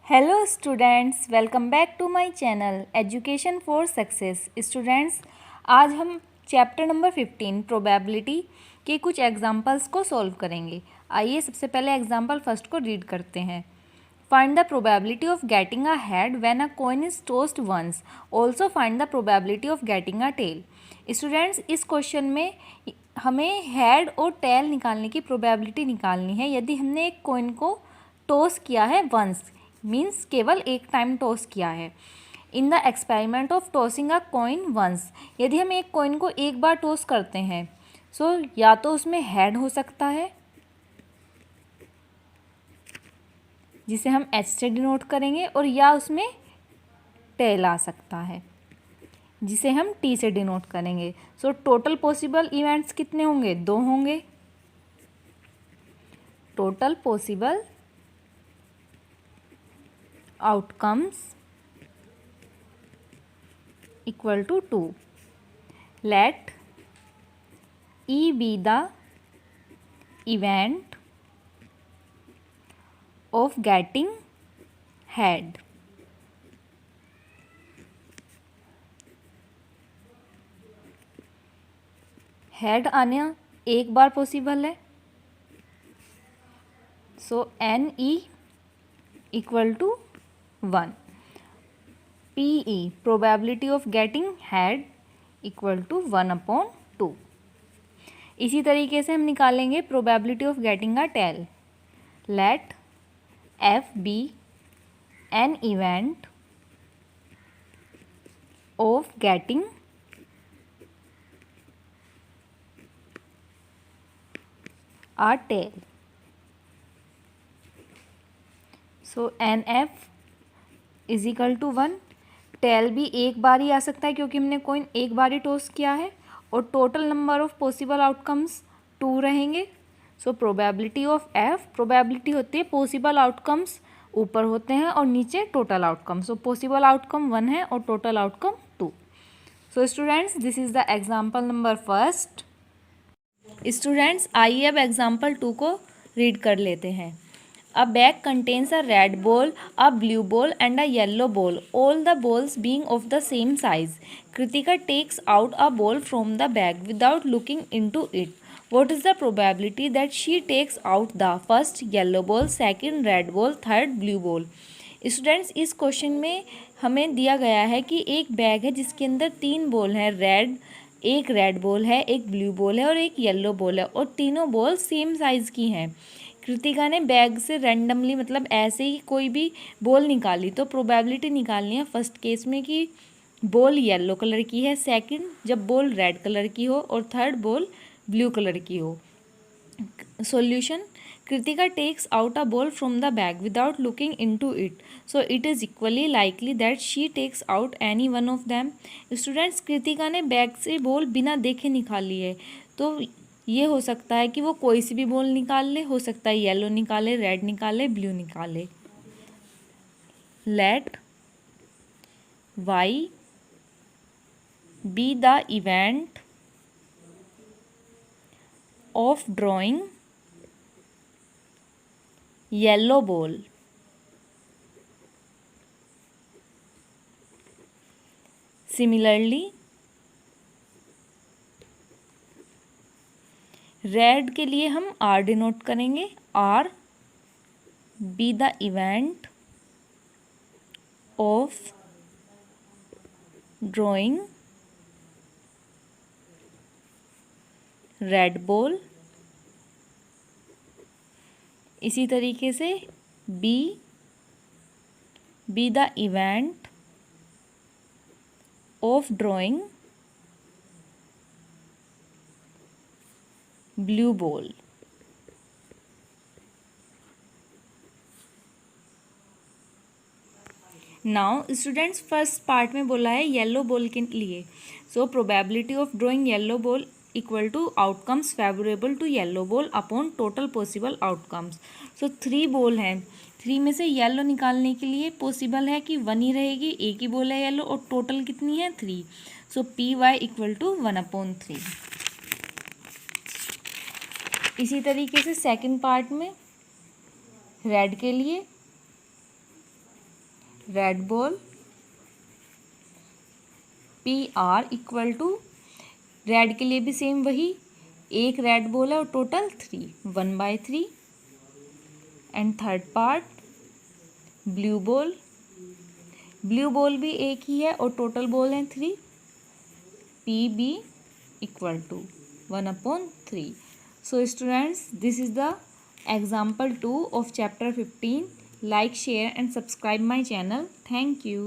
Hello students, welcome back to my channel education for success. Students, आज हम chapter number 15 probability के कुछ examples को सॉल्व करेंगे। आइए सबसे पहले एग्जांपल फर्स्ट को रीड करते हैं। Find the probability of getting a head when a coin is tossed once. Also find the probability of getting a tail. Students, इस क्वेश्चन में हमें हेड और टेल निकालने की प्रोबेबिलिटी निकालनी है। यदि हमने एक कॉइन को टॉस किया है वंस, मीन्स केवल एक टाइम टॉस किया है। In the experiment of tossing a coin once, यदि हम एक कॉइन को एक बार टॉस करते हैं सो या तो उसमें हेड हो सकता है जिसे हम एच से डिनोट करेंगे, और या उसमें टेल आ सकता है जिसे हम टी से डिनोट करेंगे। सो टोटल पॉसिबल इवेंट्स कितने होंगे? 2 होंगे। Total possible outcomes equal to 2. Let E be the event of getting head. Head आना एक बार पॉसिबल है, so NE equal to 1. PE probability of getting head equal to 1/2. इसी तरीके से हम निकालेंगे probability of getting a tail. Let F be an event of getting a tail. So NF is equal to 1. Tail भी एक बार ही आ सकता है क्योंकि हमने कॉइन एक बार ही टॉस किया है, और total number of possible outcomes 2 रहेंगे. सो प्रोबेबिलिटी ऑफ F, प्रोबेबिलिटी होती है पॉसिबल आउटकम्स ऊपर होते हैं और नीचे total outcome. So possible outcome 1 है और total outcome 2. So students, this is the example number first. Students, आइए अब एग्जाम्पल 2 को रीड कर लेते हैं. A bag contains a red ball, a blue ball and a yellow ball, all the balls being of the same size. Kritika takes out a ball from the bag without looking into it. What is the probability that she takes out the first yellow ball, second red ball, third blue ball? Students, इस question में हमें दिया गया है कि एक bag है जिसके अंदर 3 बॉल हैं. एक रेड बॉल है, एक ब्लू बॉल है और एक येलो बॉल है, और तीनों बॉल सेम साइज़ की हैं. कृतिका ने बैग से रैंडमली, मतलब ऐसे ही कोई भी बॉल निकाली. तो प्रोबेबिलिटी निकालनी है फर्स्ट केस में कि बॉल येलो कलर की है, सेकंड जब बॉल रेड कलर की हो, और थर्ड बॉल ब्लू कलर की हो. Solution: Kritika takes out a ball from the bag without looking into it, so it is equally likely that she takes out any one of them. Students, Kritika ने bag से ball बिना देखे निकाली है, तो ये हो सकता है कि वो कोई सी भी बॉल निकाल ले. हो सकता है येलो निकाले, रेड निकाले, ब्लू निकाले. Let Y be the event of drawing yellow ball. Similarly red के लिए हम R डिनोट करेंगे. R be the event of drawing red ball. इसी तरीके से B be the event of drawing blue ball. Now students, first part में बोला है येलो बॉल के लिए. So probability of drawing yellow ball equal to outcomes favourable to yellow ball upon total possible outcomes. So 3 ball हैं, 3 में से yellow निकालने के लिए पॉसिबल है कि 1 ही रहेगी, एक ही बॉल है येलो, और टोटल कितनी है? 3. सो PY इक्वल टू 1/3. इसी तरीके से सेकंड पार्ट में रेड के लिए red ball, PR equal to, red के लिए भी सेम वही, एक रेड बॉल है और total 3, 1/3। And third part blue ball, blue ball भी एक ही है और टोटल बॉल है 3, PB equal to 1/3। So students, this is the example 2 of chapter 15. Like, share and subscribe my channel. Thank you.